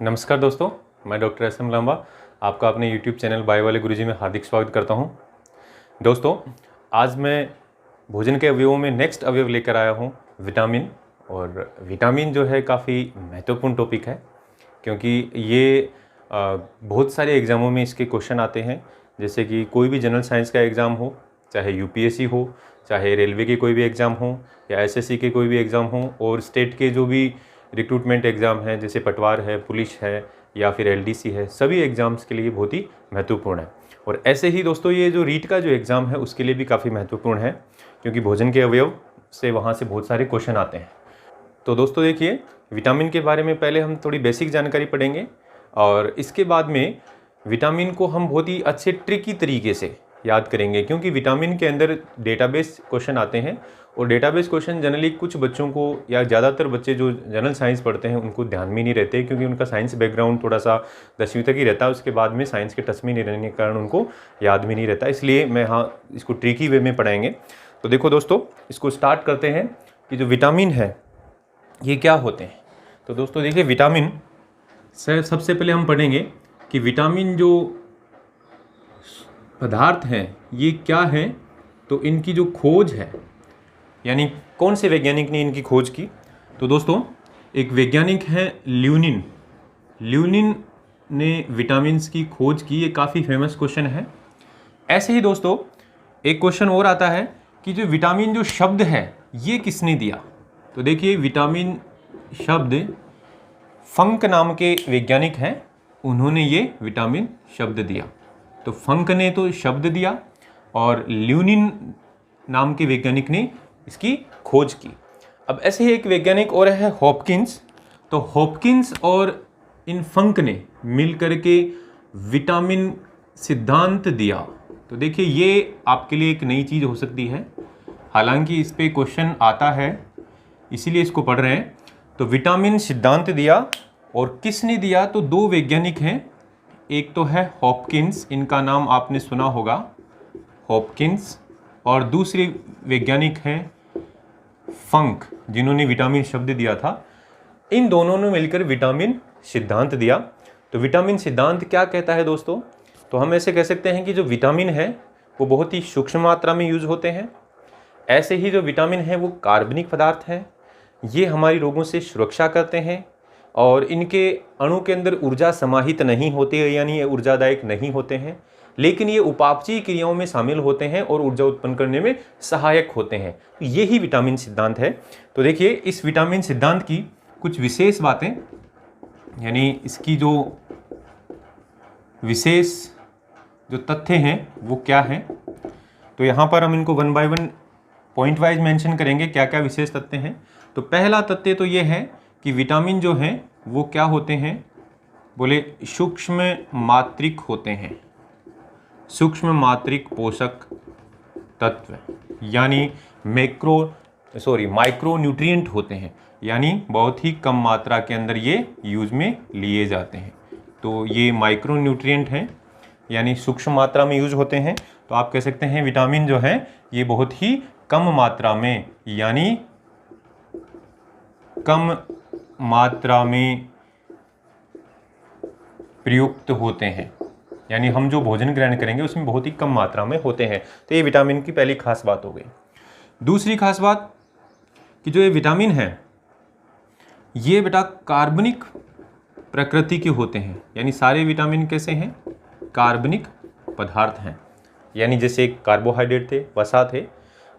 नमस्कार दोस्तों, मैं डॉक्टर एस एम लांबा आपका अपने YouTube चैनल बायो वाले गुरुजी में हार्दिक स्वागत करता हूं। दोस्तों, आज मैं भोजन के अवयवों में नेक्स्ट अवयव लेकर आया हूं विटामिन। और विटामिन जो है काफ़ी महत्वपूर्ण टॉपिक है, क्योंकि ये बहुत सारे एग्ज़ामों में इसके क्वेश्चन आते हैं। जैसे कि कोई भी जनरल साइंस का एग्ज़ाम हो, चाहे यूपीएससी हो, चाहे रेलवे के कोई भी एग्ज़ाम हो, या एसएससी के कोई भी एग्ज़ाम हो, और स्टेट के जो भी रिक्रूटमेंट एग्ज़ाम हैं जैसे पटवार है, पुलिस है, या फिर एलडीसी है, सभी एग्ज़ाम्स के लिए बहुत ही महत्वपूर्ण है। और ऐसे ही दोस्तों, ये जो रीट का जो एग्ज़ाम है उसके लिए भी काफ़ी महत्वपूर्ण है, क्योंकि भोजन के अवयव से वहाँ से बहुत सारे क्वेश्चन आते हैं। तो दोस्तों देखिए, विटामिन के बारे में पहले हम थोड़ी बेसिक जानकारी पढ़ेंगे, और इसके बाद में विटामिन को हम बहुत ही अच्छे ट्रिकी तरीके से याद करेंगे, क्योंकि विटामिन के अंदर डेटाबेस क्वेश्चन आते हैं। और डेटाबेस क्वेश्चन जनरली कुछ बच्चों को, या ज़्यादातर बच्चे जो जनरल साइंस पढ़ते हैं उनको ध्यान में नहीं रहते, क्योंकि उनका साइंस बैकग्राउंड थोड़ा सा 10वीं तक ही रहता है। उसके बाद में साइंस के टच में नहीं रहने के कारण उनको याद भी नहीं रहता। इसलिए मैं इसको ट्रिकी वे में पढ़ाएंगे। तो देखो दोस्तों, इसको स्टार्ट करते हैं कि जो विटामिन है ये क्या होते हैं। तो दोस्तों देखिए, विटामिन सबसे पहले हम पढ़ेंगे कि विटामिन जो पदार्थ हैं ये क्या है। तो इनकी जो खोज है, यानी कौन से वैज्ञानिक ने इनकी खोज की। तो दोस्तों, एक वैज्ञानिक है ल्यूनिन। ल्यूनिन ने विटामिन्स की खोज की। ये काफ़ी फेमस क्वेश्चन है। ऐसे ही दोस्तों, एक क्वेश्चन और आता है कि जो विटामिन जो शब्द है ये किसने दिया। तो देखिए, विटामिन शब्द फंक नाम के वैज्ञानिक हैं, उन्होंने ये विटामिन शब्द दिया। तो फंक ने तो शब्द दिया, और ल्यूनिन नाम के वैज्ञानिक ने इसकी खोज की। अब ऐसे ही एक वैज्ञानिक और है हॉपकिंस। तो हॉपकिंस और इन फंक ने मिल करके विटामिन सिद्धांत दिया। तो देखिए, ये आपके लिए एक नई चीज़ हो सकती है, हालांकि इस पे क्वेश्चन आता है, इसीलिए इसको पढ़ रहे हैं। तो विटामिन सिद्धांत दिया, और किसने दिया। तो दो वैज्ञानिक हैं, एक तो है हॉपकिंस, इनका नाम आपने सुना होगा, हॉपकिंस, और दूसरे वैज्ञानिक हैं फंक, जिन्होंने विटामिन शब्द दिया था। इन दोनों ने मिलकर विटामिन सिद्धांत दिया। तो विटामिन सिद्धांत क्या कहता है दोस्तों। तो हम ऐसे कह सकते हैं कि जो विटामिन है वो बहुत ही सूक्ष्म मात्रा में यूज होते हैं। ऐसे ही जो विटामिन है वो कार्बनिक पदार्थ हैं। ये हमारी रोगों से सुरक्षा करते हैं, और इनके अणु के अंदर ऊर्जा समाहित नहीं होती है, यानी ये ऊर्जादायक नहीं होते हैं, लेकिन ये उपापचयी क्रियाओं में शामिल होते हैं और ऊर्जा उत्पन्न करने में सहायक होते हैं। तो यही विटामिन सिद्धांत है। तो देखिए, इस विटामिन सिद्धांत की कुछ विशेष बातें, यानी इसकी जो विशेष जो तथ्य हैं वो क्या हैं। तो यहाँ पर हम इनको one by one point wise mention करेंगे, क्या क्या विशेष तथ्य हैं। तो पहला तथ्य तो ये है कि विटामिन जो हैं वो क्या होते हैं, बोले सूक्ष्म मात्रिक होते हैं, सूक्ष्म मात्रिक पोषक तत्व, यानी माइक्रो न्यूट्रिएंट होते हैं, यानी बहुत ही कम मात्रा के अंदर ये यूज में लिए जाते हैं। तो ये माइक्रो न्यूट्रिएंट हैं, यानी सूक्ष्म मात्रा में यूज होते हैं। तो आप कह सकते हैं विटामिन जो है ये बहुत ही कम मात्रा में, यानी कम मात्रा में प्रयुक्त होते हैं, यानी हम जो भोजन ग्रहण करेंगे उसमें बहुत ही कम मात्रा में होते हैं। तो ये विटामिन की पहली खास बात हो गई। दूसरी खास बात कि जो ये विटामिन है ये बेटा कार्बनिक प्रकृति के होते हैं, यानी सारे विटामिन कैसे हैं, कार्बनिक पदार्थ हैं। यानी जैसे कार्बोहाइड्रेट थे, वसा थे,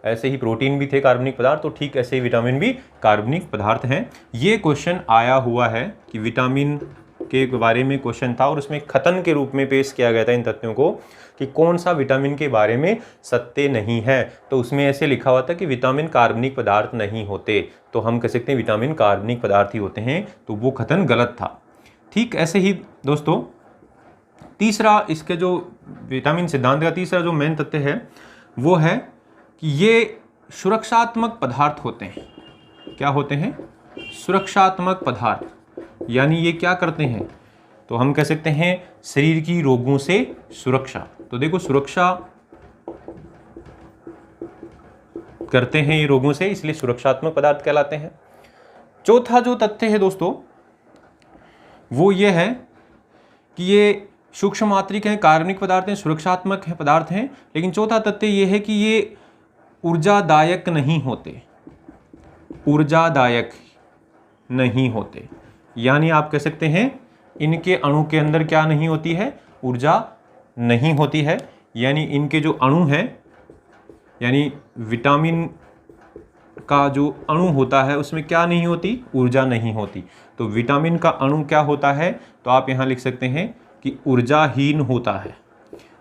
ऐसे ही प्रोटीन भी थे कार्बनिक पदार्थ, तो ठीक ऐसे ही विटामिन भी कार्बनिक पदार्थ हैं। ये क्वेश्चन आया हुआ है कि विटामिन के बारे में क्वेश्चन था, और उसमें खतन के रूप में पेश किया गया था इन तथ्यों को कि कौन सा विटामिन के बारे में सत्य नहीं है। तो उसमें ऐसे लिखा हुआ था कि विटामिन कार्बनिक पदार्थ नहीं होते, तो हम कह सकते हैं विटामिन कार्बनिक पदार्थ ही होते हैं। तो वो कथन गलत था। ठीक ऐसे ही दोस्तों, तीसरा इसके जो विटामिन सिद्धांत का तीसरा जो मेन तथ्य है वो है कि ये सुरक्षात्मक पदार्थ होते हैं। क्या होते हैं, सुरक्षात्मक पदार्थ, यानी ये क्या करते हैं, तो हम कह सकते हैं शरीर की रोगों से सुरक्षा। तो देखो, सुरक्षा करते हैं ये रोगों से, इसलिए सुरक्षात्मक पदार्थ कहलाते हैं। चौथा जो तथ्य है दोस्तों वो ये है कि ये सूक्ष्म मात्रिक हैं, कार्बनिक पदार्थ हैं, सुरक्षात्मक हैं पदार्थ हैं। लेकिन चौथा तथ्य ये है कि ये ऊर्जादायक नहीं होते, ऊर्जादायक नहीं होते। यानी आप कह सकते हैं इनके अणु के अंदर क्या नहीं होती है, ऊर्जा नहीं होती है। यानी इनके जो अणु हैं, यानी विटामिन का जो अणु होता है उसमें क्या नहीं होती, ऊर्जा नहीं होती। तो विटामिन का अणु क्या होता है, तो आप यहाँ लिख सकते हैं कि ऊर्जाहीन होता है।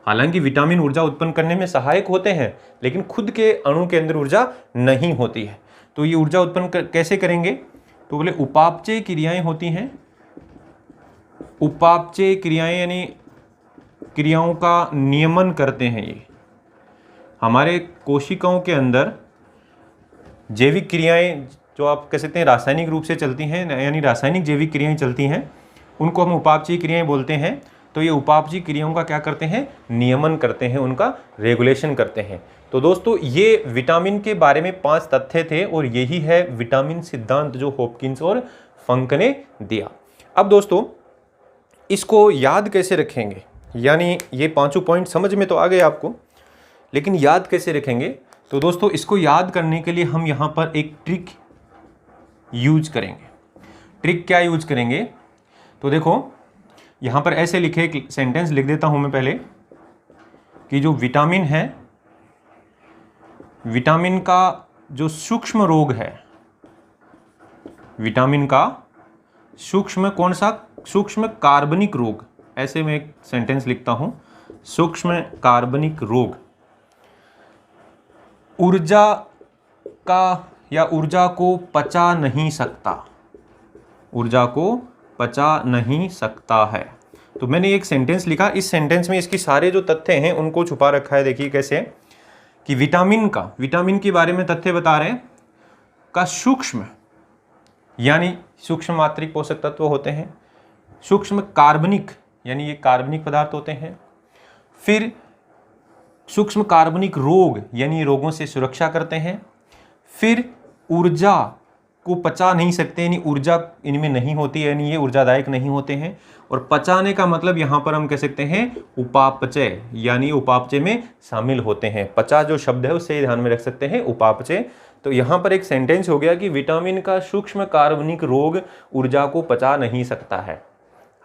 हालांकि विटामिन ऊर्जा उत्पन्न करने में सहायक होते हैं, लेकिन खुद के अणु के अंदर ऊर्जा नहीं होती है। तो ये ऊर्जा उत्पन्न कैसे करेंगे, तो बोले उपापचय क्रियाएं होती हैं। उपापचय क्रियाएं यानी क्रियाओं का नियमन करते हैं। ये हमारे कोशिकाओं के अंदर जैविक क्रियाएं जो आप कह सकते हैं रासायनिक रूप से चलती हैं, यानी रासायनिक जैविक क्रियाएं चलती हैं, उनको हम उपापचयी क्रियाएं बोलते हैं। तो ये उपापचयी क्रियाओं का क्या करते हैं, नियमन करते हैं, उनका रेगुलेशन करते हैं। तो दोस्तों ये विटामिन के बारे में 5 तथ्य थे और यही है विटामिन सिद्धांत जो हॉपकिंस और फंक ने दिया। अब दोस्तों इसको याद कैसे रखेंगे, यानी ये 5 पॉइंट समझ में तो आ गए आपको, लेकिन याद कैसे रखेंगे। तो दोस्तों इसको याद करने के लिए हम यहाँ पर एक ट्रिक यूज करेंगे। ट्रिक क्या यूज करेंगे, तो देखो यहाँ पर ऐसे लिखे, एक सेंटेंस लिख देता हूँ मैं पहले, कि जो विटामिन है, विटामिन का जो सूक्ष्म रोग है, विटामिन का सूक्ष्म कौन सा, सूक्ष्म कार्बनिक रोग, ऐसे मैं एक सेंटेंस लिखता हूँ, सूक्ष्म कार्बनिक रोग ऊर्जा का या ऊर्जा को पचा नहीं सकता, ऊर्जा को पचा नहीं सकता है। तो मैंने एक सेंटेंस लिखा, इस सेंटेंस में इसकी सारे जो तथ्य हैं उनको छुपा रखा है। देखिए कैसे, कि विटामिन का, विटामिन के बारे में तथ्य बता रहे हैं, का सूक्ष्म यानी सूक्ष्म मात्रिक पोषक तत्व होते हैं, सूक्ष्म कार्बनिक यानी ये कार्बनिक पदार्थ होते हैं, फिर सूक्ष्म कार्बनिक रोग यानी रोगों से सुरक्षा करते हैं, फिर ऊर्जा को पचा नहीं सकते यानी ऊर्जा इनमें नहीं होती है, यानी ये ऊर्जादायक नहीं होते हैं। और पचाने का मतलब यहाँ पर हम कह सकते हैं उपापचय, यानी उपापचय में शामिल होते हैं। पचा जो शब्द है उससे ध्यान में रख सकते हैं उपापचय। तो यहाँ पर एक सेंटेंस हो गया कि विटामिन का सूक्ष्म कार्बनिक रोग ऊर्जा को पचा नहीं सकता है।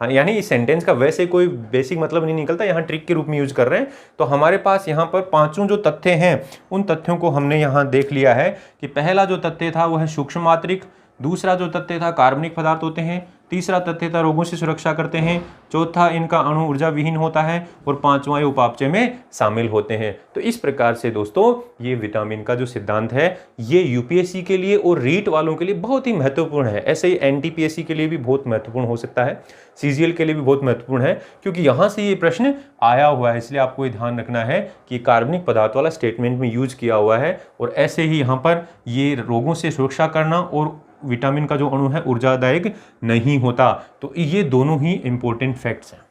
हाँ, यानी इस सेंटेंस का वैसे कोई बेसिक मतलब नहीं निकलता, यहाँ ट्रिक के रूप में यूज कर रहे हैं। तो हमारे पास यहाँ पर 5 जो तथ्य हैं उन तथ्यों को हमने यहाँ देख लिया है कि पहला जो तथ्य था वो है सूक्ष्म मात्रिक, दूसरा जो तथ्य था कार्बनिक पदार्थ होते हैं, तीसरा तथ्य था रोगों से सुरक्षा करते हैं, चौथा इनका अणु ऊर्जा विहीन होता है, और 5वां ये उपापचय में शामिल होते हैं। तो इस प्रकार से दोस्तों ये विटामिन का जो सिद्धांत है ये यूपीएससी के लिए और रीट वालों के लिए बहुत ही महत्वपूर्ण है। ऐसे ही एनटीपीएससी के लिए भी बहुत महत्वपूर्ण हो सकता है, सीजीएल के लिए भी बहुत महत्वपूर्ण है, क्योंकि यहाँ से ये प्रश्न आया हुआ है। इसलिए आपको ये ध्यान रखना है कि कार्बनिक पदार्थ वाला स्टेटमेंट में यूज किया हुआ है, और ऐसे ही यहाँ पर ये रोगों से सुरक्षा करना और विटामिन का जो अणु है ऊर्जादायक नहीं होता। तो ये दोनों ही इंपॉर्टेंट फैक्ट्स हैं।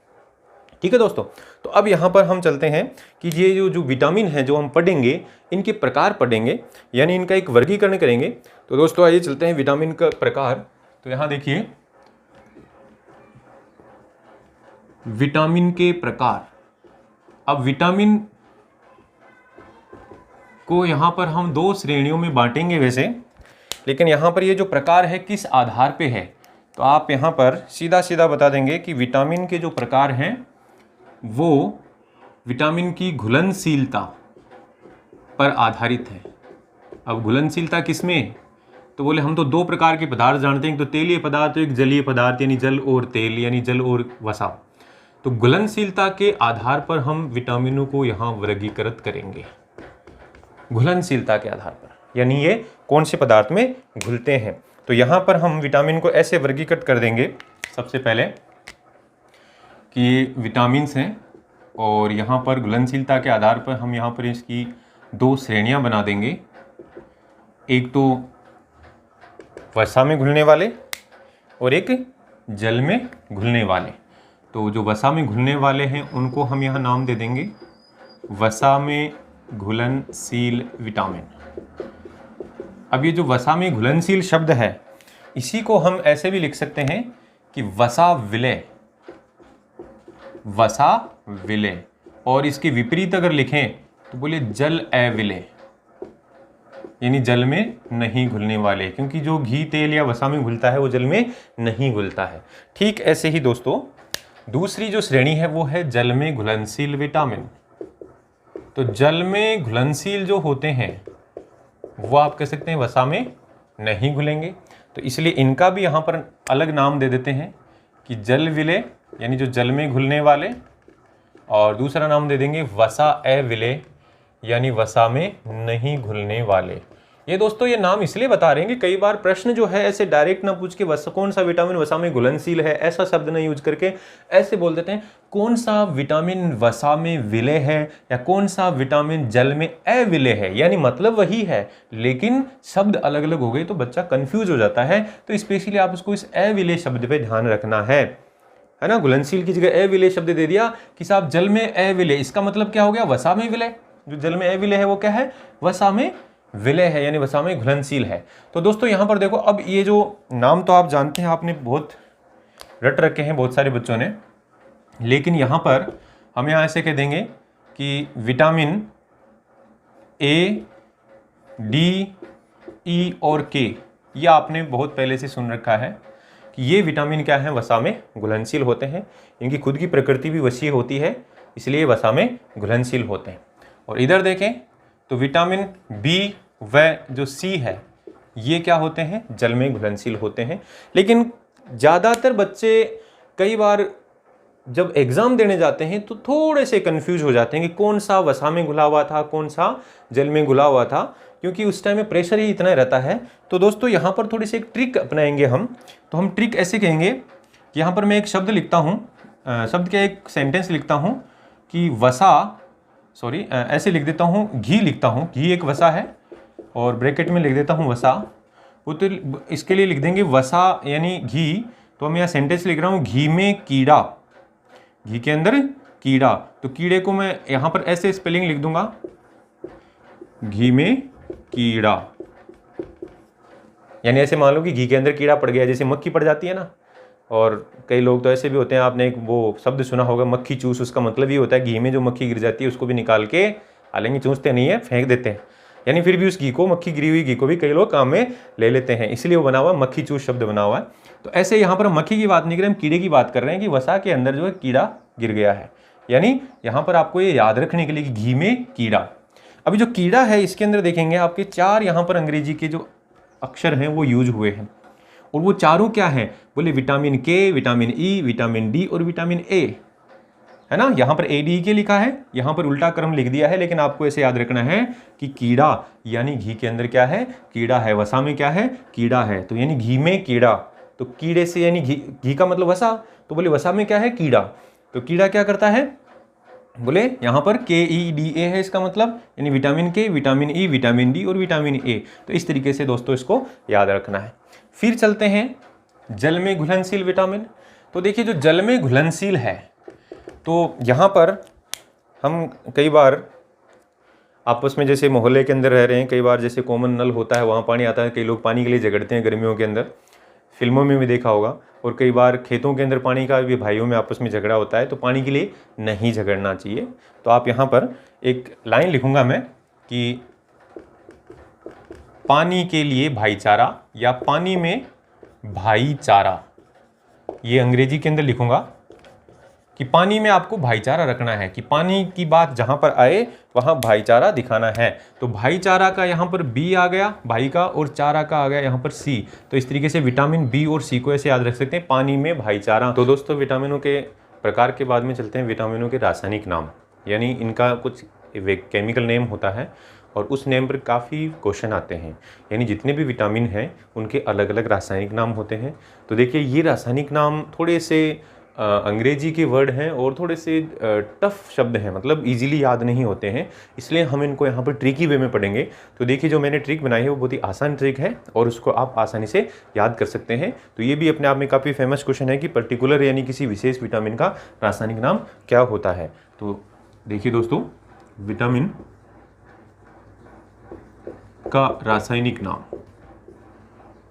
ठीक है दोस्तों, तो अब यहाँ पर हम चलते हैं कि ये जो विटामिन है जो हम पढ़ेंगे इनके प्रकार पढ़ेंगे, यानी इनका एक वर्गीकरण करेंगे। तो दोस्तों आइए चलते हैं विटामिन का प्रकार। तो यहाँ देखिए विटामिन के प्रकार। अब विटामिन को यहाँ पर हम 2 श्रेणियों में बांटेंगे वैसे, लेकिन यहाँ पर ये जो प्रकार है किस आधार पे है, तो आप यहाँ पर सीधा सीधा बता देंगे कि विटामिन के जो प्रकार हैं वो विटामिन की घुलनशीलता पर आधारित है। अब घुलनशीलता किसमें, तो बोले हम तो 2 प्रकार के पदार्थ जानते हैं, एक तो तेलीय पदार्थ, एक जलीय पदार्थ, यानी जल और तेल, यानी जल और वसा। तो घुलनशीलता के आधार पर हम विटामिनों को यहाँ वर्गीकृत करेंगे, घुलनशीलता के आधार पर, यानी ये कौन से पदार्थ में घुलते हैं। तो यहाँ पर हम विटामिन को ऐसे वर्गीकृत कर देंगे, सबसे पहले कि ये विटामिन्स हैं, और यहाँ पर घुलनशीलता के आधार पर हम यहाँ पर इसकी 2 श्रेणियाँ बना देंगे। एक तो वसा में घुलने वाले और एक जल में घुलने वाले। तो जो वसा में घुलने वाले हैं उनको हम यहाँ नाम दे देंगे वसा में घुलनशील विटामिन। अब ये जो वसा में घुलनशील शब्द है इसी को हम ऐसे भी लिख सकते हैं कि वसा विलय, वसा विलय, और इसके विपरीत अगर लिखें तो बोले जल अविलय, यानी जल में नहीं घुलने वाले, क्योंकि जो घी तेल या वसा में घुलता है वो जल में नहीं घुलता है। ठीक ऐसे ही दोस्तों दूसरी जो श्रेणी है वो है जल में घुलनशील विटामिन। तो जल में घुलनशील जो होते हैं वो आप कह सकते हैं वसा में नहीं घुलेंगे, तो इसलिए इनका भी यहाँ पर अलग नाम दे देते हैं कि जल विलय, यानी जो जल में घुलने वाले, और दूसरा नाम दे देंगे वसा अविलय, यानी वसा में नहीं घुलने वाले। ये दोस्तों ये नाम इसलिए बता रहे हैं कि कई बार प्रश्न जो है ऐसे डायरेक्ट ना पूछ के कौन सा विटामिन वसा में घुलनशील है, ऐसा शब्द ना यूज करके ऐसे बोल देते हैं कौन सा विटामिन वसा में विलय है या कौन सा विटामिन जल में अविलय है, यानी मतलब वही है लेकिन शब्द अलग अलग हो गए तो बच्चा कंफ्यूज हो जाता है। तो स्पेशली आप उसको इस अविलय शब्द पे ध्यान रखना है ना। घुलनशील की जगह अविलय शब्द दे दिया कि साहब जल में अविलय, इसका मतलब क्या हो गया, वसा में विलय। जो जल में अविलय है वो क्या है, वसा में विलय है, यानी वसा में घुलनशील है। तो दोस्तों यहां पर देखो, अब ये जो नाम तो आप जानते हैं, आपने बहुत रट रखे हैं बहुत सारे बच्चों ने, लेकिन यहां पर हम यहां ऐसे कह देंगे कि विटामिन ए, डी, ई और के, ये आपने बहुत पहले से सुन रखा है कि ये विटामिन क्या है, वसा में घुलनशील होते हैं। इनकी खुद की प्रकृति भी वसीय होती है, इसलिए वसा में घुलनशील होते हैं। और इधर देखें तो विटामिन बी व जो सी है ये क्या होते हैं, जल में घुलनशील होते हैं। लेकिन ज़्यादातर बच्चे कई बार जब एग्ज़ाम देने जाते हैं तो थोड़े से कंफ्यूज हो जाते हैं कि कौन सा वसा में घुला हुआ था, कौन सा जल में घुला हुआ था, क्योंकि उस टाइम में प्रेशर ही इतना रहता है। तो दोस्तों यहाँ पर थोड़ी सी एक ट्रिक अपनाएंगे हम। तो हम ट्रिक ऐसे कहेंगे कि यहाँ पर मैं एक शब्द लिखता हूँ, शब्द का एक सेंटेंस लिखता हूँ कि वसा, सॉरी ऐसे लिख देता हूँ, घी लिखता हूँ, घी एक वसा है और ब्रैकेट में लिख देता हूँ वसा। वो तो इसके लिए लिख देंगे वसा यानी घी। तो मैं यहाँ सेंटेंस लिख रहा हूँ घी में कीड़ा, घी के अंदर कीड़ा। तो कीड़े को मैं यहाँ पर ऐसे स्पेलिंग लिख दूंगा, घी में कीड़ा, यानी ऐसे मान लो कि घी के अंदर कीड़ा पड़ गया, जैसे मक्खी पड़ जाती है ना। और कई लोग तो ऐसे भी होते हैं, आपने एक वो शब्द सुना होगा मक्खी चूस, उसका मतलब ये होता है घी में जो मक्खी गिर जाती है उसको भी निकाल के, हालांकि चूसते नहीं है, फेंक देते हैं, यानी फिर भी उस घी को, मक्खी गिरी हुई घी को भी कई लोग काम में ले लेते हैं, इसलिए वो बना हुआ मक्खी चूस शब्द बना हुआ है। तो ऐसे यहाँ पर हम मक्खी की बात नहीं कर रहे, हम कीड़े की बात कर रहे हैं कि वसा के अंदर जो है कीड़ा गिर गया है। यानी यहाँ पर आपको ये याद रखने के लिए कि घी में कीड़ा। अभी जो कीड़ा है इसके अंदर देखेंगे आपके 4 यहाँ पर अंग्रेजी के जो अक्षर हैं वो यूज हुए हैं, और वो चारों क्या है, बोले विटामिन के, विटामिन ई, विटामिन डी और विटामिन ए, है ना। यहाँ पर ए डी के लिखा है, यहाँ पर उल्टा क्रम लिख दिया है, लेकिन आपको ऐसे याद रखना है कि कीड़ा यानी घी के अंदर क्या है, कीड़ा है, वसा में क्या है, कीड़ा है। तो यानी घी में कीड़ा, तो कीड़े से यानी घी का मतलब वसा, तो बोले वसा में क्या है, कीड़ा। तो कीड़ा क्या करता है, बोले यहाँ पर के ई डी ए है, इसका मतलब यानी विटामिन के, विटामिन ई, विटामिन डी और विटामिन ए। तो इस तरीके से दोस्तों इसको याद रखना है। फिर चलते हैं जल में घुलनशील विटामिन। तो देखिए जो जल में घुलनशील है, तो यहाँ पर हम कई बार आपस में जैसे मोहल्ले के अंदर रह रहे हैं, कई बार जैसे कॉमन नल होता है वहाँ पानी आता है, कई लोग पानी के लिए झगड़ते हैं गर्मियों के अंदर, फिल्मों में भी देखा होगा। और कई बार खेतों के अंदर पानी का भी भाइयों में आपस में झगड़ा होता है, तो पानी के लिए नहीं झगड़ना चाहिए। तो आप यहाँ पर एक लाइन लिखूंगा मैं कि पानी के लिए भाईचारा या पानी में भाईचारा, ये अंग्रेजी के अंदर लिखूंगा कि पानी में आपको भाईचारा रखना है, कि पानी की बात जहां पर आए वहां भाईचारा दिखाना है। तो भाईचारा का यहाँ पर बी आ गया भाई का, और चारा का आ गया यहाँ पर सी। तो इस तरीके से विटामिन बी और सी को ऐसे याद रख सकते हैं, पानी में भाईचारा। तो दोस्तों विटामिनों के प्रकार के बाद में चलते हैं विटामिनों के रासायनिक नाम, यानी इनका कुछ केमिकल नेम होता है और उस नेम पर काफ़ी क्वेश्चन आते हैं। यानी जितने भी विटामिन हैं उनके अलग अलग रासायनिक नाम होते हैं। तो देखिए ये रासायनिक नाम थोड़े से अंग्रेजी के वर्ड हैं और थोड़े से टफ शब्द हैं, मतलब इजीली याद नहीं होते हैं, इसलिए हम इनको यहाँ पर ट्रिकी वे में पढ़ेंगे। तो देखिए जो मैंने ट्रिक बनाई है वो बहुत ही आसान ट्रिक है और उसको आप आसानी से याद कर सकते हैं। तो ये भी अपने आप में काफ़ी फेमस क्वेश्चन है कि पर्टिकुलर यानी किसी विशेष विटामिन का रासायनिक नाम क्या होता है। तो देखिए दोस्तों विटामिन का रासायनिक नाम,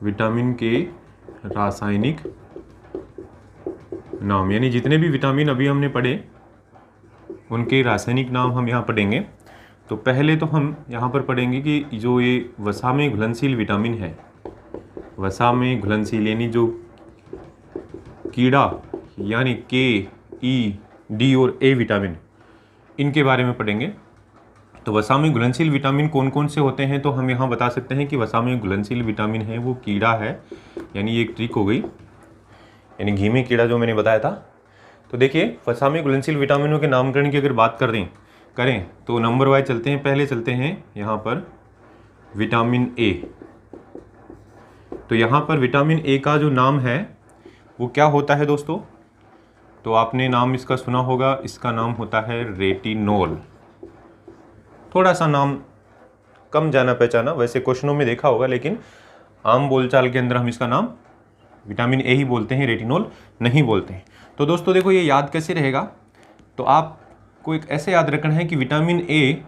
विटामिन के रासायनिक नाम, यानी जितने भी विटामिन अभी हमने पढ़े उनके रासायनिक नाम हम यहाँ पढ़ेंगे। तो पहले तो हम यहाँ पर पढ़ेंगे कि जो ये वसा में घुलनशील विटामिन है, वसा में घुलनशील यानी जो कीड़ा यानी के, ई, डी और ए विटामिन, इनके बारे में पढ़ेंगे। तो वसा में घुलनशील विटामिन कौन कौन से होते हैं, तो हम यहाँ बता सकते हैं कि वसा में घुलनशील विटामिन है वो कीड़ा है, यानी ये एक ट्रिक हो गई, यानी घी में कीड़ा जो मैंने बताया था। तो देखिए वसा में घुलनशील विटामिनों के नामकरण की अगर बात करें तो नंबर वाइज चलते हैं। पहले चलते हैं यहाँ पर विटामिन ए। तो यहाँ पर विटामिन ए का जो नाम है वो क्या होता है दोस्तों, तो आपने नाम इसका सुना होगा, इसका नाम होता है रेटिनोल। थोड़ा सा नाम कम जाना पहचाना, वैसे क्वेश्चनों में देखा होगा, लेकिन आम बोलचाल के अंदर हम इसका नाम विटामिन ए ही बोलते हैं, रेटिनोल नहीं बोलते हैं। तो दोस्तों देखो ये याद कैसे रहेगा, तो आपको एक ऐसे याद रखना है कि विटामिन ए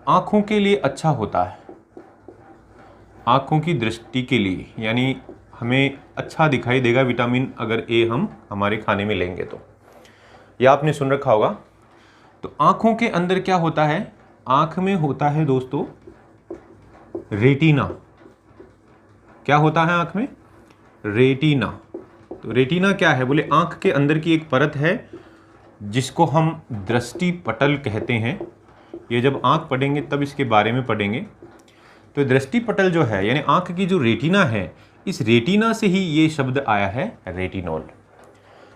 आँखों के लिए अच्छा होता है, आँखों की दृष्टि के लिए, यानी हमें अच्छा दिखाई देगा विटामिन अगर ए हम हमारे खाने में लेंगे तो। यह आपने सुन रखा होगा। तो आँखों के अंदर क्या होता है, आँख में होता है दोस्तों रेटिना। क्या होता है आँख में, रेटिना। तो रेटिना क्या है, बोले आँख के अंदर की एक परत है जिसको हम दृष्टि पटल कहते हैं। ये जब आँख पढ़ेंगे तब इसके बारे में पढ़ेंगे। तो दृष्टि पटल जो है यानी आँख की जो रेटिना है, इस रेटिना से ही ये शब्द आया है रेटिनोल।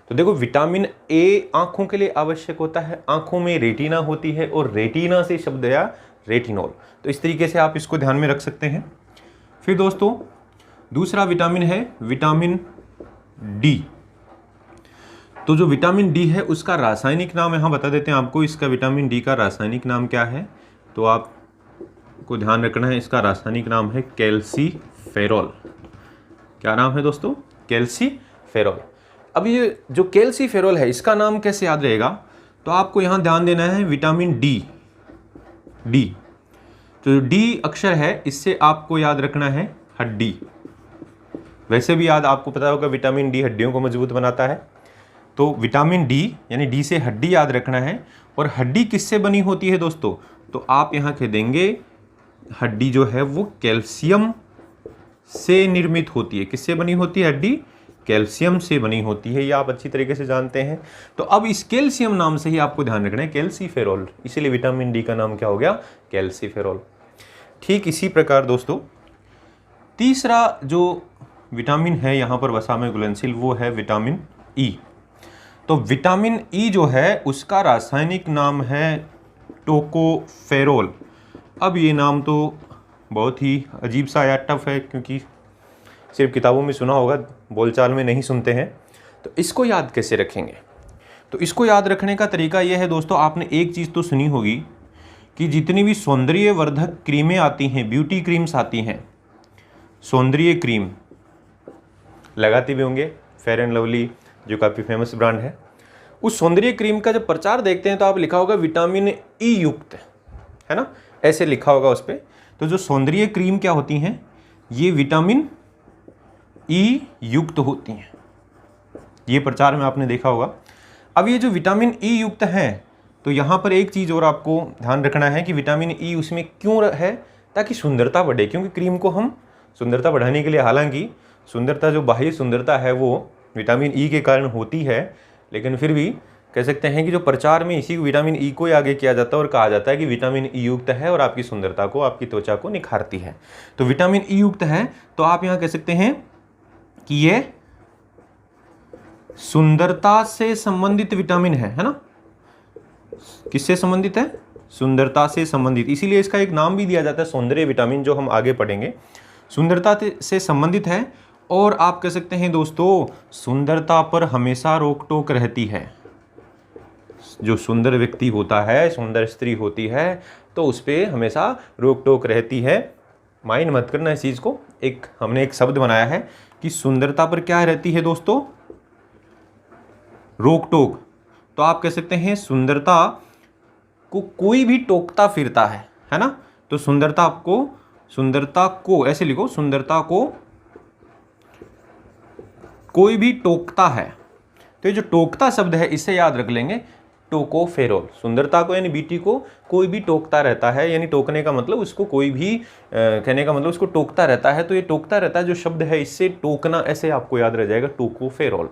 तो देखो विटामिन ए आँखों के लिए आवश्यक होता है, आँखों में रेटिना होती है और रेटिना से शब्द आया रेटिनोल। तो इस तरीके से आप इसको ध्यान में रख सकते हैं। फिर दोस्तों दूसरा विटामिन है विटामिन डी। तो जो विटामिन डी है उसका रासायनिक नाम यहाँ बता देते हैं आपको। इसका विटामिन डी का रासायनिक नाम क्या है, तो आपको ध्यान रखना है, इसका रासायनिक नाम है कैल्सीफेरॉल। क्या नाम है दोस्तों, कैल्सीफेरॉल। अब ये जो कैल्सीफेरॉल है इसका नाम कैसे याद रहेगा, तो आपको यहाँ ध्यान देना है विटामिन डी। तो डी अक्षर है इससे आपको याद रखना है हड्डी। वैसे भी याद आपको पता होगा विटामिन डी हड्डियों को मजबूत बनाता है। तो विटामिन डी यानी डी से हड्डी याद रखना है। और हड्डी किससे बनी होती है दोस्तों, तो आप यहाँ कह देंगे हड्डी जो है वो कैल्शियम से निर्मित होती है। किससे बनी होती है हड्डी, कैल्शियम से बनी होती है, ये आप अच्छी तरीके से जानते हैं। तो अब इस कैल्शियम नाम से ही आपको ध्यान रखना है कैल्सीफेरॉल, इसीलिए विटामिन डी का नाम क्या हो गया, कैल्सीफेरॉल। ठीक इसी प्रकार दोस्तों तीसरा जो विटामिन है यहाँ पर वसा में घुलनशील वो है विटामिन ई। तो विटामिन ई जो है उसका रासायनिक नाम है टोकोफेरोल। अब ये नाम तो बहुत ही अजीब सा या टफ है, क्योंकि सिर्फ किताबों में सुना होगा, बोलचाल में नहीं सुनते हैं। तो इसको याद कैसे रखेंगे, तो इसको याद रखने का तरीका यह है दोस्तों, आपने एक चीज़ तो सुनी होगी कि जितनी भी सौंदर्य वर्धक क्रीमें आती हैं, ब्यूटी क्रीम्स आती हैं, सौंदर्य क्रीम लगाती भी होंगे, फेयर एंड लवली जो काफ़ी फेमस ब्रांड है, उस सौंदर्य क्रीम का जब प्रचार देखते हैं तो आप लिखा होगा विटामिन ई युक्त, है ना, ऐसे लिखा होगा उस पर। तो जो सौंदर्य क्रीम क्या होती हैं, ये विटामिन ई युक्त होती हैं, ये प्रचार में आपने देखा होगा। अब ये जो विटामिन ई युक्त हैं, तो यहाँ पर एक चीज़ और आपको ध्यान रखना है कि विटामिन ई उसमें क्यों है, ताकि सुंदरता बढ़े। क्योंकि क्रीम को हम सुंदरता बढ़ाने के लिए, हालांकि सुंदरता जो बाह्य सुंदरता है वो विटामिन ई के कारण होती है, लेकिन फिर भी कह सकते हैं कि जो प्रचार में इसी विटामिन ई को ही आगे किया जाता है और कहा जाता है कि विटामिन ई युक्त है और आपकी सुंदरता को, आपकी त्वचा को निखारती है। तो विटामिन ई युक्त है, तो आप यहाँ कह सकते हैं कि ये सुंदरता से संबंधित विटामिन है ना। किससे संबंधित है, सुंदरता से संबंधित, इसीलिए इसका एक नाम भी दिया जाता है सौंदर्य विटामिन, जो हम आगे पढ़ेंगे। सुंदरता से संबंधित है और आप कह सकते हैं दोस्तों सुंदरता पर हमेशा रोक टोक रहती है। जो सुंदर व्यक्ति होता है, सुंदर स्त्री होती है, तो उस पर हमेशा रोक टोक रहती है। माइंड मत करना इस चीज़ को, हमने एक शब्द बनाया है कि सुंदरता पर क्या रहती है दोस्तों, रोक टोक। तो आप कह सकते हैं सुंदरता को कोई भी टोकता फिरता है ना। तो सुंदरता को ऐसे लिखो, सुंदरता को कोई भी टोकता है, तो ये जो टोकता शब्द है इसे याद रख लेंगे, टोकोफेरोल। सुंदरता को यानी ब्यूटी को कोई भी टोकता रहता है, यानी टोकने का मतलब उसको कोई भी कहने का मतलब उसको टोकता रहता है, तो ये टोकता रहता है जो शब्द है इससे टोकना ऐसे आपको याद रह जाएगा, टोकोफेरोल।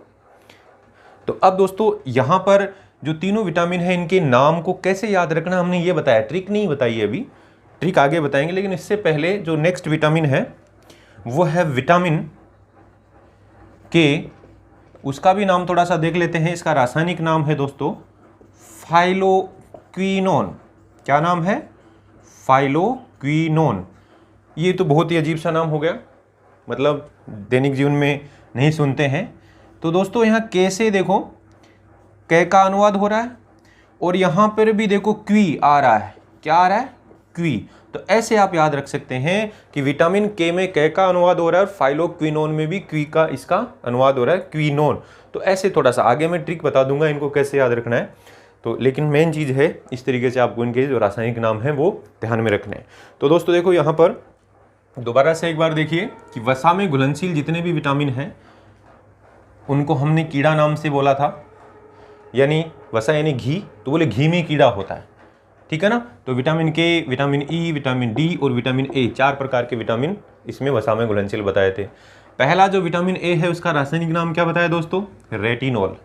तो अब दोस्तों यहाँ पर जो तीनों विटामिन है इनके नाम को कैसे याद रखना हमने ये बताया, ट्रिक नहीं बताई अभी, ट्रिक आगे बताएंगे। लेकिन इससे पहले जो नेक्स्ट विटामिन है वो है विटामिन के, उसका भी नाम थोड़ा सा देख लेते हैं। इसका रासायनिक नाम है दोस्तों फाइलोक्विनोन। क्या नाम है? फाइलोक्विनोन। ये तो बहुत ही अजीब सा नाम हो गया, मतलब दैनिक जीवन में नहीं सुनते हैं। तो दोस्तों यहाँ के से देखो कै का अनुवाद हो रहा है, और यहाँ पर भी देखो क्वी आ रहा है। क्या आ रहा है? क्वी। तो ऐसे आप याद रख सकते हैं कि विटामिन के में कै का अनुवाद हो रहा है और फाइलोक्विनोन में भी क्वी का इसका अनुवाद हो रहा है, क्विनोन। तो ऐसे थोड़ा सा आगे मैं ट्रिक बता दूंगा इनको कैसे याद रखना है। तो लेकिन मेन चीज़ है इस तरीके से आपको इनके जो रासायनिक नाम है वो ध्यान में रखने हैं। तो दोस्तों देखो यहाँ पर दोबारा से एक बार देखिए कि वसा में घुलनशील जितने भी विटामिन हैं उनको हमने कीड़ा नाम से बोला था, यानी वसा यानी घी, तो बोले घी में कीड़ा होता है, ठीक है ना। तो विटामिन के, विटामिन ई, विटामिन डी और विटामिन ए, 4 प्रकार के विटामिन इसमें वसा में घुलनशील बताए थे। पहला जो विटामिन ए है उसका रासायनिक नाम क्या बताया दोस्तों? रेटिनॉल।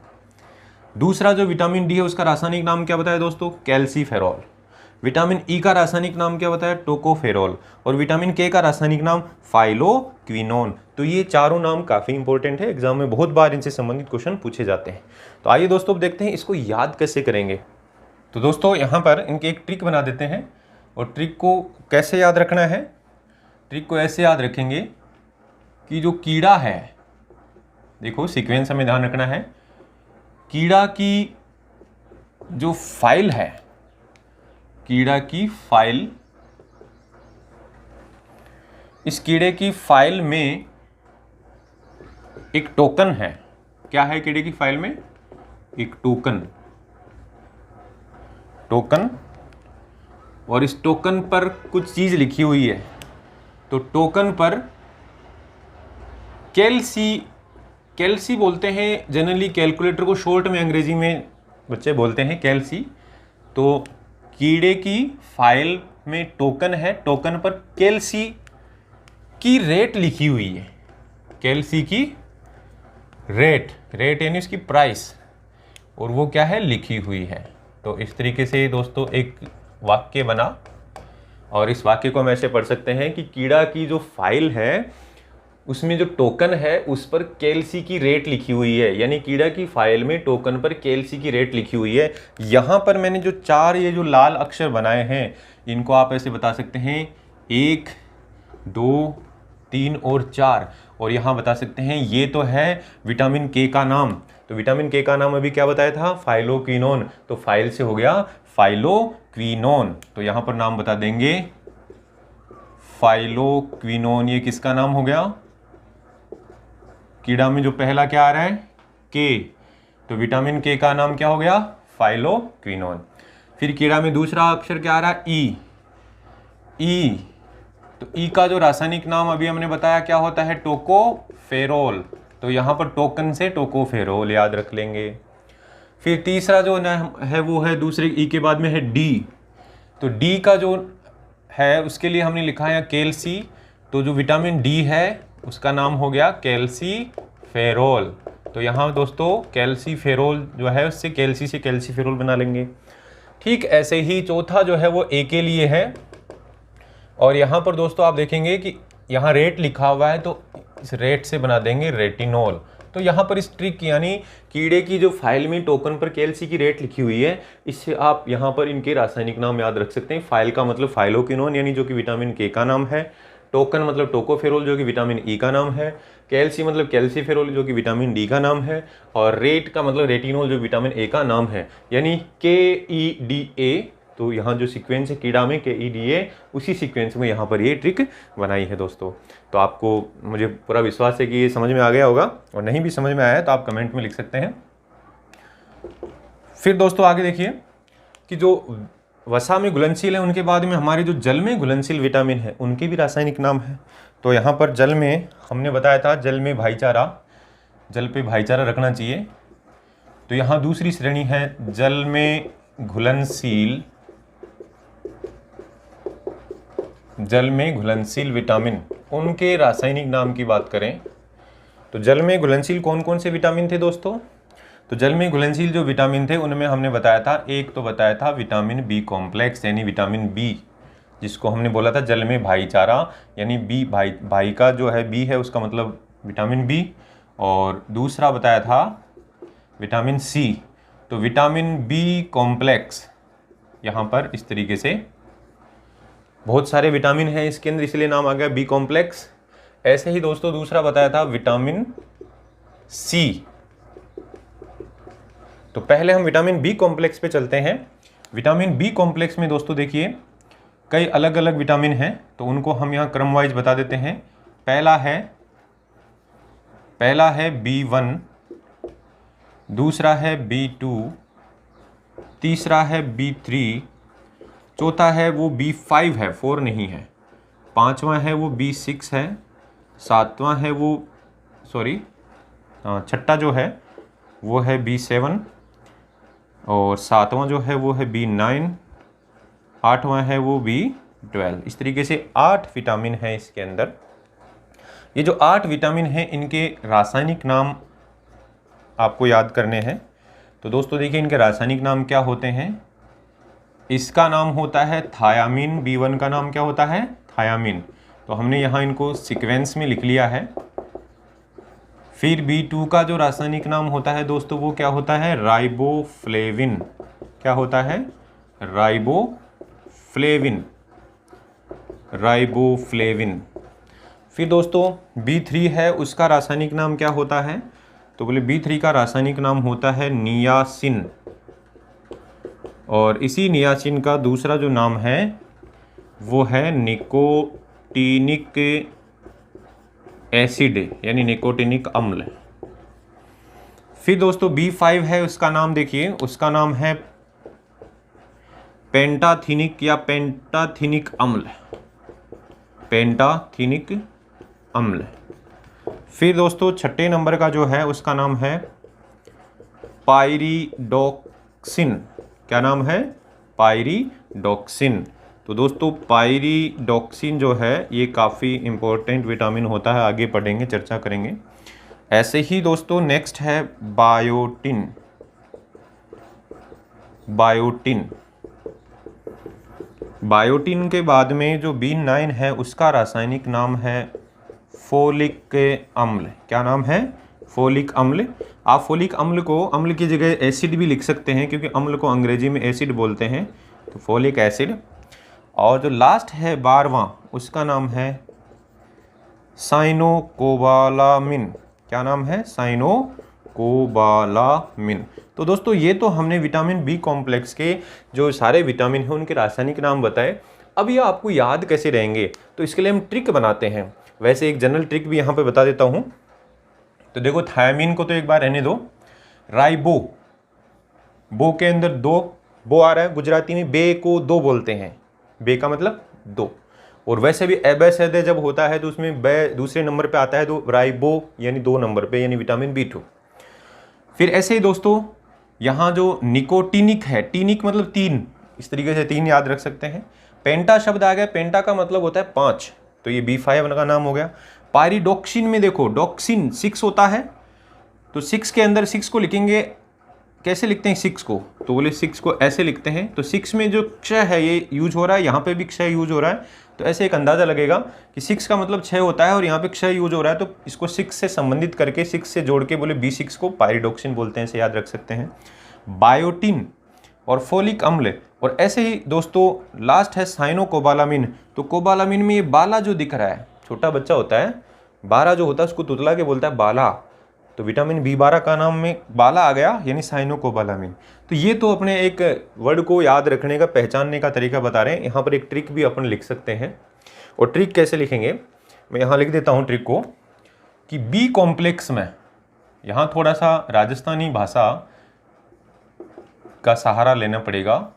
दूसरा जो विटामिन डी है उसका रासायनिक नाम क्या बताया दोस्तों? कैल्सीफेरॉल। विटामिन ई का रासायनिक नाम क्या बताया? टोकोफेरॉल। और विटामिन के का रासायनिक नाम फाइलोक्विनोन। तो ये चारों नाम काफ़ी इंपॉर्टेंट है, एग्जाम में बहुत बार इनसे संबंधित क्वेश्चन पूछे जाते हैं। तो आइए दोस्तों अब देखते हैं इसको याद कैसे करेंगे। तो दोस्तों यहाँ पर इनके एक ट्रिक बना देते हैं, और ट्रिक को कैसे याद रखना है? ट्रिक को ऐसे याद रखेंगे कि जो कीड़ा है, देखो सीक्वेंस हमें ध्यान रखना है, कीड़ा की जो फाइल है, कीड़ा की फाइल, इस कीड़े की फाइल में एक टोकन है। क्या है कीड़े की फाइल में? एक टोकन, टोकन, और इस टोकन पर कुछ चीज लिखी हुई है। तो टोकन पर कैल्सी बोलते हैं जनरली, कैलकुलेटर को शॉर्ट में अंग्रेजी में बच्चे बोलते हैं कैल्सी। तो कीड़े की फाइल में टोकन है, टोकन पर कैल्सी की रेट लिखी हुई है, कैल्सी की रेट, रेट यानी उसकी प्राइस, और वो क्या है? लिखी हुई है। तो इस तरीके से दोस्तों एक वाक्य बना, और इस वाक्य को हम ऐसे पढ़ सकते हैं कि कीड़ा की जो फाइल है उसमें जो टोकन है उस पर कैल्सी की रेट लिखी हुई है, यानी कीड़ा की फाइल में टोकन पर कैल्सी की रेट लिखी हुई है। यहाँ पर मैंने जो 4 ये जो लाल अक्षर बनाए हैं इनको आप ऐसे बता सकते हैं 1, 2, 3 और 4, और यहाँ बता सकते हैं ये तो है विटामिन के का नाम। तो विटामिन के का नाम अभी क्या बताया था? फाइलोक्विनोन। तो फाइल से हो गया फाइलोक्विनोन, तो यहाँ पर नाम बता देंगे फाइलोक्विनोन। ये किसका नाम हो गया? कीड़ा में जो पहला क्या आ रहा है? के, तो विटामिन के का नाम क्या हो गया? फाइलोक्विनोन। फिर कीड़ा में दूसरा अक्षर क्या आ रहा है? ई, ई, तो ई का जो रासायनिक नाम अभी हमने बताया क्या होता है? टोकोफेरोल। तो यहाँ पर टोकन से टोकोफेरोल याद रख लेंगे। फिर तीसरा जो है वो है दूसरे ई के बाद में है डी। तो डी का जो है उसके लिए हमने लिखा है कैल्सी, तो जो विटामिन डी है उसका नाम हो गया कैल्सीफेरोल। तो यहाँ दोस्तों कैल्सीफेरोल जो है उससे कैल्सी से कैल्सीफेरोल बना लेंगे। ठीक ऐसे ही चौथा जो है वो ए के लिए है, और यहाँ पर दोस्तों आप देखेंगे कि यहाँ रेट लिखा हुआ है, तो इस रेट से बना देंगे रेटिनॉल। तो यहाँ पर इस ट्रिक यानी कीड़े की जो फाइल में टोकन पर कैल्सी की रेट लिखी हुई है, इससे आप यहाँ पर इनके रासायनिक नाम याद रख सकते हैं। फाइल का मतलब फाइलोक्विनोन यानी जो कि विटामिन के का नाम है, टोकन मतलब टोकोफेरोल जो कि विटामिन ई का नाम है, कैल्सी मतलब कैल्सीफेरोल जो कि विटामिन डी का नाम है, और रेट का मतलब रेटिनॉल जो विटामिन ए का नाम है, यानी KEDA। तो यहाँ जो सीक्वेंस है कीड़ा में KEDA, उसी सीक्वेंस में यहाँ पर ये ट्रिक बनाई है दोस्तों। तो आपको मुझे पूरा विश्वास है कि ये समझ में आ गया होगा, और नहीं भी समझ में आया है तो आप कमेंट में लिख सकते हैं। फिर दोस्तों आगे देखिए कि जो वसा में घुलनशील है उनके बाद में हमारे जो जल में घुलनशील विटामिन है उनके भी रासायनिक नाम है। तो यहाँ पर जल में हमने बताया था जल में भाईचारा, जल पे भाईचारा रखना चाहिए। तो यहाँ दूसरी श्रेणी है जल में घुलनशील, जल में घुलनशील विटामिन। उनके रासायनिक नाम की बात करें तो जल में घुलनशील कौन कौन से विटामिन थे दोस्तों? तो जल में घुलनशील जो विटामिन थे उनमें हमने बताया था, एक तो बताया था विटामिन बी कॉम्प्लेक्स यानी विटामिन बी, जिसको हमने बोला था जल में भाईचारा, यानी बी भाई का जो है बी है उसका मतलब विटामिन बी। और दूसरा बताया था विटामिन सी। तो विटामिन बी कॉम्प्लेक्स यहाँ पर इस तरीके से बहुत सारे विटामिन हैं इसके अंदर, इसलिए नाम आ गया बी कॉम्प्लेक्स। ऐसे ही दोस्तों दूसरा बताया था विटामिन सी। तो पहले हम विटामिन बी कॉम्प्लेक्स पे चलते हैं। विटामिन बी कॉम्प्लेक्स में दोस्तों देखिए कई अलग अलग विटामिन हैं, तो उनको हम यहाँ क्रम वाइज बता देते हैं। पहला है B1, दूसरा है B2, तीसरा है B3, चौथा है वो B5 है, 4 नहीं है, पांचवा है वो B6 है, सातवां है वो छठा जो है वो है B7, और सातवां जो है वो है B9, आठवां है वो B12। इस तरीके से 8 विटामिन हैं इसके अंदर। ये जो 8 विटामिन हैं इनके रासायनिक नाम आपको याद करने हैं। तो दोस्तों देखिए इनके रासायनिक नाम क्या होते हैं। इसका नाम होता है थायामीन, B1 का नाम क्या होता है? थायामीन। तो हमने यहाँ इनको सीक्वेंस में लिख लिया है। फिर B2 का जो रासायनिक नाम होता है दोस्तों वो क्या होता है? राइबोफ्लेविन। क्या होता है? राइबोफ्लेविन। फिर दोस्तों B3 है, उसका रासायनिक नाम क्या होता है? तो बोले B3 का रासायनिक नाम होता है नियासिन। और इसी नियासिन का दूसरा जो नाम है वो है निकोटीनिक एसिड यानी निकोटीनिक अम्ल। फिर दोस्तों B5 है, उसका नाम देखिए, उसका नाम है पेंटाथीनिक या पेंटाथीनिक अम्ल, पेंटाथीनिक अम्ल। फिर दोस्तों छठे नंबर का जो है उसका नाम है पायरिडॉक्सिन। क्या नाम है? पायरिडॉक्सिन। तो दोस्तों पायरिडॉक्सिन जो है ये काफ़ी इम्पोर्टेंट विटामिन होता है, आगे पढ़ेंगे, चर्चा करेंगे। ऐसे ही दोस्तों नेक्स्ट है बायोटिन। बायोटिन के बाद में जो B9 है उसका रासायनिक नाम है फोलिक अम्ल। क्या नाम है? फोलिक अम्ल। आप फोलिक अम्ल को अम्ल की जगह एसिड भी लिख सकते हैं, क्योंकि अम्ल को अंग्रेजी में एसिड बोलते हैं, तो फोलिक एसिड। और जो लास्ट है 12वां, उसका नाम है साइनोकोबालामिन। क्या नाम है? साइनोकोबालामिन। तो दोस्तों ये तो हमने विटामिन बी कॉम्प्लेक्स के जो सारे विटामिन हैं उनके रासायनिक नाम बताए। अब ये आपको याद कैसे रहेंगे, तो इसके लिए हम ट्रिक बनाते हैं। वैसे एक जनरल ट्रिक भी यहाँ पे बता देता हूँ। तो देखो थायामीन को तो एक बार रहने दो, बो के अंदर 2 बो आ रहा है, गुजराती में बे को 2 बोलते हैं, बे का मतलब 2। और वैसे भी एबेसेदे जब होता है तो उसमें बे दूसरे नंबर पे आता है, तो राइबो यानी 2 नंबर पे, यानी विटामिन B2। फिर ऐसे ही दोस्तों यहाँ जो निकोटीनिक है, टीनिक मतलब 3, इस तरीके से 3 याद रख सकते हैं। पेंटा शब्द आ गया, पेंटा का मतलब होता है 5, तो ये B5 का नाम हो गया। पायरिडॉक्सिन में देखो डॉक्सिन 6 होता है, तो 6 के अंदर 6 को लिखेंगे, कैसे लिखते हैं 6 को? तो बोले 6 को ऐसे लिखते हैं। तो 6 में जो क्षय है ये यूज हो रहा है, यहाँ पे भी क्षय यूज हो रहा है, तो ऐसे एक अंदाजा लगेगा कि 6 का मतलब 6 होता है और यहाँ पे क्षय यूज हो रहा है, तो इसको 6 से संबंधित करके 6 से जोड़ के बोले B6 को पायरिडॉक्सिन बोलते हैं, ऐसे याद रख सकते हैं। बायोटिन और फोलिक अम्ल। और ऐसे ही दोस्तों लास्ट है साइनोकोबालामिन। तो कोबालामिन में ये बाला जो दिख रहा है, छोटा बच्चा होता है, बारा जो होता है उसको तुतला के बोलता है बाला, तो विटामिन B12 का नाम में बाला आ गया, यानी साइनोकोबालामिन। तो ये तो अपने एक वर्ड को याद रखने का, पहचानने का तरीका बता रहे हैं। यहाँ पर एक ट्रिक भी अपन लिख सकते हैं। और ट्रिक कैसे लिखेंगे, मैं यहाँ लिख देता हूँ ट्रिक को, कि बी कॉम्प्लेक्स में यहाँ थोड़ा सा राजस्थानी भाषा का सहारा लेना पड़ेगा।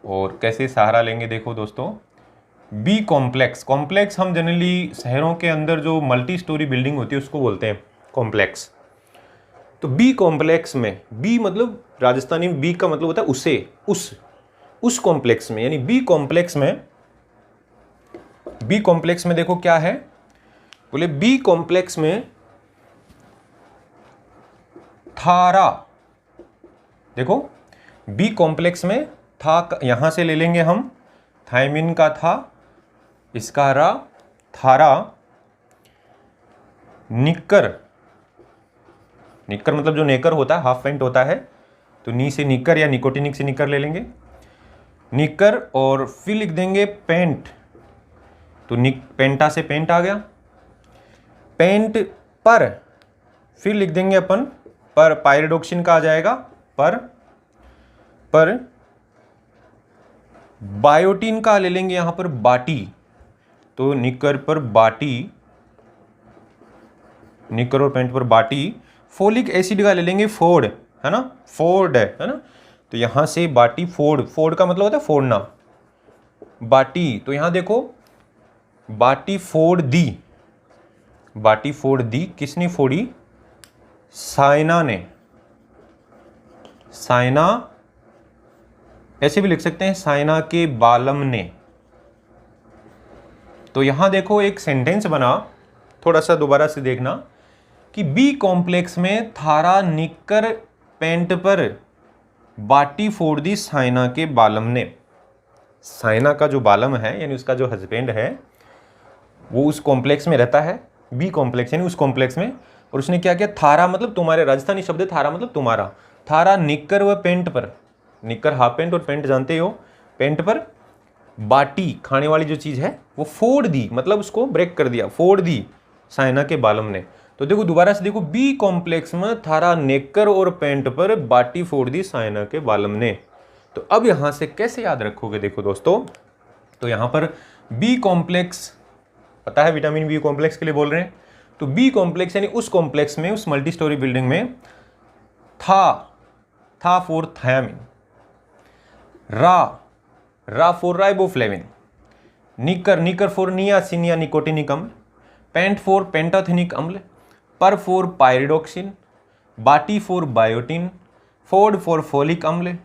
और कैसे सहारा लेंगे, देखो दोस्तों, बी कॉम्प्लेक्स हम जनरली शहरों के अंदर जो मल्टी स्टोरी बिल्डिंग होती है उसको बोलते हैं कॉम्प्लेक्स। तो बी कॉम्प्लेक्स में, बी मतलब राजस्थानी में बी का मतलब होता है उसे, उस कॉम्प्लेक्स में, यानी बी कॉम्प्लेक्स में, बी कॉम्प्लेक्स में देखो क्या है, बोले बी कॉम्प्लेक्स में थारा, देखो बी कॉम्प्लेक्स में था, यहां से ले लेंगे हम थायमिन का था, इसका रा, थारा, निक्कर, निक्कर मतलब जो नेकर होता है, हाफ पेंट होता है, तो नी से निक्कर या निकोटिनिक से निक्कर ले लेंगे, निक्कर, और फिर लिख देंगे पेंट, तो पेंटा से पेंट आ गया, पेंट पर, फिर लिख देंगे अपन पर, पायरिडोक्सिन का आ जाएगा पर बायोटीन का ले लेंगे यहां पर बाटी, तो निकर पर बाटी, निकर और पेंट पर बाटी, फोलिक एसिड का ले लेंगे फोर्ड, है ना, फोर्ड है ना, तो यहां से बाटी, फोर्ड, फोर्ड का मतलब होता है फोड़ना, बाटी, तो यहां देखो बाटी फोड़ दी, बाटी फोड़ दी, किसने फोड़ी, साइना ने, साइना, ऐसे भी लिख सकते हैं साइना के बालम ने। तो यहां देखो एक सेंटेंस बना, थोड़ा सा दोबारा से देखना, कि बी कॉम्प्लेक्स में थारा निक्कर पेंट पर बाटी फोड़ दी साइना के बालम ने। साइना का जो बालम है यानी उसका जो हस्बैंड है वो उस कॉम्प्लेक्स में रहता है, बी कॉम्प्लेक्स यानी उस कॉम्प्लेक्स में, और उसने क्या किया, थारा मतलब तुम्हारे, राजस्थानी शब्द है थारा मतलब तुम्हारा, थारा निक्कर व पेंट पर, निक्कर हाफ पेंट और पेंट जानते हो, पेंट पर बाटी खाने वाली जो चीज़ है वो फोड़ दी, मतलब उसको ब्रेक कर दिया, फोड़ दी साइना के बालम ने। तो देखो दोबारा से देखो, बी कॉम्प्लेक्स में थारा नेकर और पेंट पर बाटी फोड़ दी साइना के बालम ने। तो अब यहां से कैसे याद रखोगे, देखो दोस्तों, तो यहां पर बी कॉम्प्लेक्स पता है, विटामिन बी कॉम्प्लेक्स के लिए बोल रहे हैं, तो बी कॉम्प्लेक्स यानी उस कॉम्प्लेक्स में, उस मल्टी स्टोरी बिल्डिंग में था फॉर थायमिन, रा फॉर राइबोफ्लेविन, निकर फॉर नियासिन या निकोटिनिक अम्ल, पेंट फॉर पेंटाथेनिक अम्ल, पर फॉर पायरिडोक्सिन, बाटी for biotin, Ford for folic अम्ल,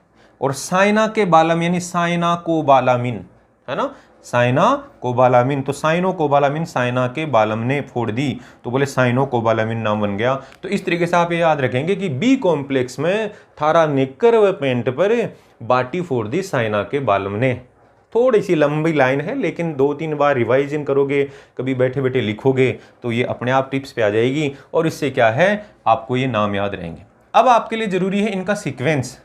और साइना के बालम यानी साइना कोबालामिन, है ना, साइना कोबालामिन, तो साइनो कोबालामिन साइना के बालम ने फोड़ दी, तो बोले साइनो कोबालामिन नाम बन गया। तो इस तरीके से आप ये याद रखेंगे कि बी कॉम्प्लेक्स में थारा निक्कर व पेंट पर बाटी फोड़ दी साइना के बालम ने। थोड़ी सी लंबी लाइन है लेकिन 2-3 बार रिवाइजन करोगे, कभी बैठे बैठे लिखोगे तो ये अपने आप टिप्स पे आ जाएगी, और इससे क्या है, आपको ये नाम याद रहेंगे। अब आपके लिए जरूरी है इनका सीक्वेंस,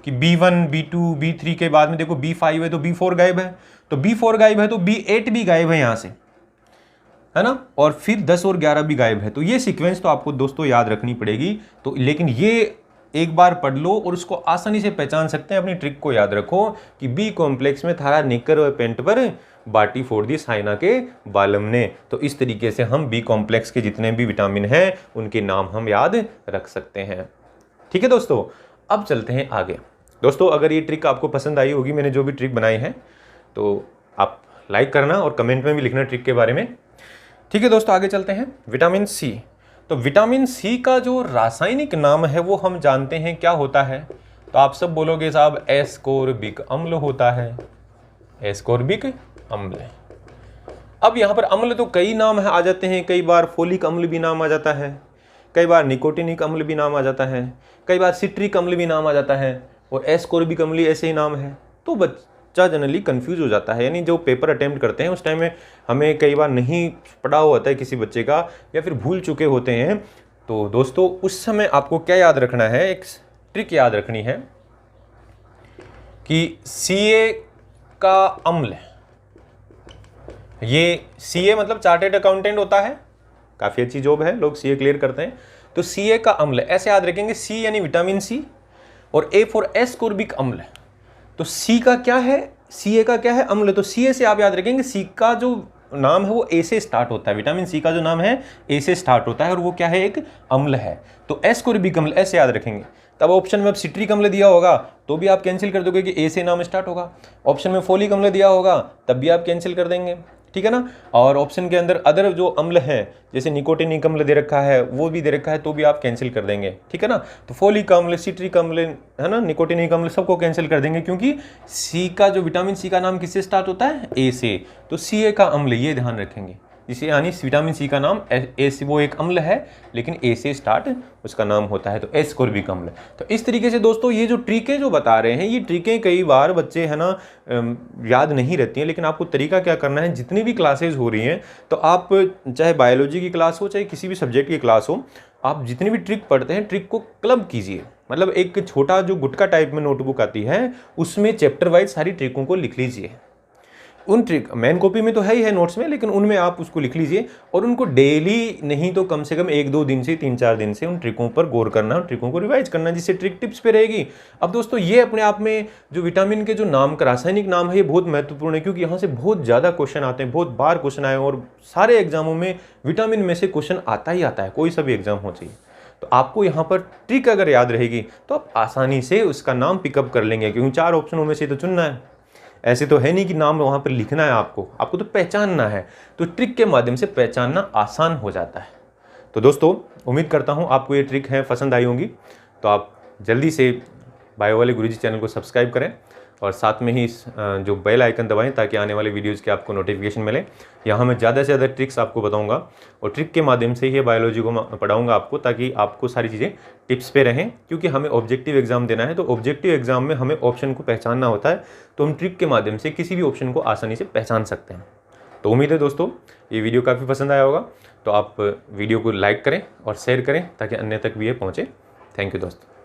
कि B1 B2 B3 के बाद में देखो B5 है तो B4 गायब है, तो B4 गायब है तो B8 भी गायब है यहां से, है ना, और फिर 10 और 11 भी गायब है। तो ये सीक्वेंस तो आपको दोस्तों याद रखनी पड़ेगी। तो लेकिन ये एक बार पढ़ लो और उसको आसानी से पहचान सकते हैं, अपनी ट्रिक को याद रखो कि बी कॉम्प्लेक्स में थारा निकर और पेंट पर बाटी फोड़ दी साइना के बालम ने। तो इस तरीके से हम बी कॉम्प्लेक्स के जितने भी विटामिन हैं उनके नाम हम याद रख सकते हैं। ठीक है दोस्तों, अब चलते हैं आगे। दोस्तों अगर ये ट्रिक आपको पसंद आई होगी, मैंने जो भी ट्रिक बनाई है, तो आप लाइक करना और कमेंट में भी लिखना ट्रिक के बारे में। ठीक है दोस्तों, आगे चलते हैं। विटामिन सी, तो विटामिन सी का जो रासायनिक नाम है वो हम जानते हैं क्या होता है, तो आप सब बोलोगे साहब एस्कोर्बिक अम्ल होता है, एस्कोर्बिक अम्ल। अब यहाँ पर अम्ल तो कई नाम है आ जाते हैं, कई बार फोलिक अम्ल भी नाम आ जाता है, कई बार निकोटिनिक अम्ल भी नाम आ जाता है, कई बार सिट्रिक अम्ल भी नाम आ जाता है, और एस्कोर्बिक अम्ल ऐसे ही नाम है। तो बच्चा जनरली कंफ्यूज हो जाता है, यानी जो पेपर अटेम्प्ट करते हैं उस टाइम में हमें कई बार नहीं पढ़ा हुआ होता है किसी बच्चे का, या फिर भूल चुके होते हैं। तो दोस्तों उस समय आपको क्या याद रखना है, एक ट्रिक याद रखनी है कि CA का अम्ल, ये CA मतलब चार्टेड अकाउंटेंट होता है, काफ़ी अच्छी जॉब है, लोग CA क्लियर करते हैं। तो CA का अम्ल ऐसे याद रखेंगे, C यानी विटामिन C, और A फॉर एस्कोर्बिक अम्ल। तो C का क्या है, CA का क्या है, अम्ल। तो CA से आप याद रखेंगे C का जो नाम है वो A से स्टार्ट होता है, विटामिन C का जो नाम है A से स्टार्ट होता है, और वो क्या है, एक अम्ल है। तो एस्कोर्बिक अम्ल ऐसे याद रखेंगे। तब ऑप्शन में अब सिट्रिक अम्ल दिया होगा तो भी आप कैंसिल कर दोगे कि A से नाम स्टार्ट होगा, ऑप्शन में फोलिक अम्ल दिया होगा तब भी आप कैंसिल कर देंगे, ठीक है ना। और ऑप्शन के अंदर अदर जो अम्ल हैं जैसे निकोटिनिक अम्ल दे रखा है, वो भी दे रखा है, तो भी आप कैंसिल कर देंगे, ठीक है ना। तो फोलिक अम्ल, सिट्रिक अम्ल, है ना, निकोटिनिक अम्ल, सबको कैंसिल कर देंगे, क्योंकि सी का जो विटामिन सी का नाम किससे स्टार्ट होता है, ए से। तो सी ए का अम्ल, ये ध्यान रखेंगे, जिसे यानी विटामिन सी का नाम ए से, वो एक अम्ल है लेकिन ए से स्टार्ट उसका नाम होता है, तो एस्कॉर्बिक अम्ल। तो इस तरीके से दोस्तों ये जो ट्रिकें जो बता रहे हैं, ये ट्रिकें कई बार बच्चे है ना याद नहीं रहती हैं, लेकिन आपको तरीका क्या करना है, जितनी भी क्लासेज हो रही हैं, तो आप चाहे बायोलॉजी की क्लास हो चाहे किसी भी सब्जेक्ट की क्लास हो, आप जितनी भी ट्रिक पढ़ते हैं ट्रिक को क्लब कीजिए। मतलब एक छोटा जो गुटका टाइप में नोटबुक आती है, उसमें चैप्टर वाइज सारी ट्रिकों को लिख लीजिए। उन ट्रिक मेन कॉपी में तो है ही है नोट्स में, लेकिन उनमें आप उसको लिख लीजिए और उनको डेली नहीं तो कम से कम 1-2 दिन से 3-4 दिन से उन ट्रिकों पर गौर करना, उन ट्रिकों को रिवाइज करना, जिससे ट्रिक टिप्स पे रहेगी। अब दोस्तों ये अपने आप में जो विटामिन के जो नाम का रासायनिक नाम है, ये बहुत महत्वपूर्ण है, क्योंकि यहाँ से बहुत ज़्यादा क्वेश्चन आते हैं, बहुत बार क्वेश्चन आए और सारे एग्जामों में विटामिन में से क्वेश्चन आता ही आता है, कोई सा भी एग्जाम हो चाहिए। तो आपको यहाँ पर ट्रिक अगर याद रहेगी तो आप आसानी से उसका नाम पिकअप कर लेंगे, क्योंकि 4 ऑप्शनों में से तो चुनना है। ऐसे तो है नहीं कि नाम वहाँ पर लिखना है, आपको तो पहचानना है। तो ट्रिक के माध्यम से पहचानना आसान हो जाता है। तो दोस्तों उम्मीद करता हूँ आपको ये ट्रिक है पसंद आई होंगी। तो आप जल्दी से बायो वाले गुरुजी चैनल को सब्सक्राइब करें और साथ में ही इस जो बेल आइकन दबाएं, ताकि आने वाले वीडियोज़ के आपको नोटिफिकेशन मिले। यहाँ मैं ज़्यादा से ज़्यादा ट्रिक्स आपको बताऊँगा और ट्रिक के माध्यम से ही बायोलॉजी को पढ़ाऊँगा आपको, ताकि आपको सारी चीज़ें टिप्स पे रहें, क्योंकि हमें ऑब्जेक्टिव एग्जाम देना है। तो ऑब्जेक्टिव एग्जाम में हमें ऑप्शन को पहचानना होता है, तो हम ट्रिक के माध्यम से किसी भी ऑप्शन को आसानी से पहचान सकते हैं। तो उम्मीद है दोस्तों ये वीडियो काफ़ी पसंद आया होगा। तो आप वीडियो को लाइक करें और शेयर करें, ताकि अन्य तक भी ये पहुँचे। थैंक यू दोस्तों।